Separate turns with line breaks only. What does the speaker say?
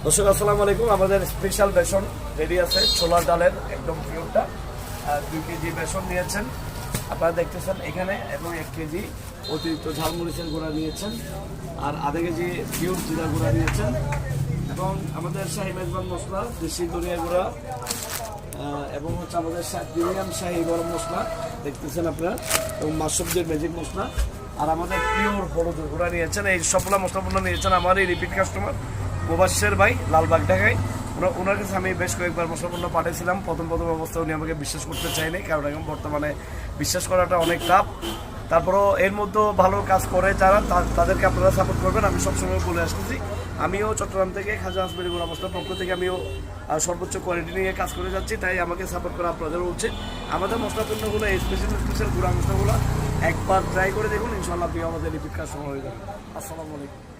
দর্শক আসসালামু আলাইকুম। আমাদের স্পেশাল বেসন রেডি আছে, ছোলার ডালের একদম পিওরটা। 2 কেজি বেসন নিয়েছেন আপনারা দেখতেছেন এখানে, এবং 1 কেজি অতিরিক্ত ঝালমরিচের গুঁড়া নিয়েছেন, আর আধা কেজি পিওর জিরা গুঁড়া নিয়েছেন, এবং আমাদের শাহী মেজবান মশলা, দেশি ধনিয়া গুঁড়া, এবং হচ্ছে আমাদের প্রিমিয়াম শাহী গরম মশলা দেখতেছেন আপনারা, এবং মাশরুফদের ম্যাজিক মশলা, আর আমাদের পিওর হলুদের গুঁড়া নিয়েছেন। এই সবগুলো মশলাগুলো নিয়েছেন আমার এই রিপিট কাস্টমার মুবাশশির ভাই, লালবাগ ঢাকায়। ওনার কাছে আমি বেশ কয়েকবার মশলাপূর্ণ পাঠিয়েছিলাম। প্রথম অবস্থায় উনি আমাকে বিশ্বাস করতে চায়নি, কারণ এখন বর্তমানে বিশ্বাস করাটা অনেক টাফ। তারপরও এর মধ্যেও ভালো কাজ করে যারা, তাদেরকে আপনারা সাপোর্ট করবেন। আমি সবসময় বলে আসতেছি, আমিও চট্টগ্রাম থেকে খাজা হাসপাতাল গুঁড়া মশলার পক্ষ থেকে আমিও সর্বোচ্চ কোয়ালিটি নিয়ে কাজ করে যাচ্ছি, তাই আমাকে সাপোর্ট করা আপনাদেরও উচিত। আমাদের মশলাপূর্ণগুলো, স্পেশাল গুঁড়া মশলাগুলো একবার ট্রাই করে দেখুন, ইনশাল্লাহ আপনি আমাদের রিপিট কাস্টমার হয়ে যাবেন। আসসালামু আলাইকুম।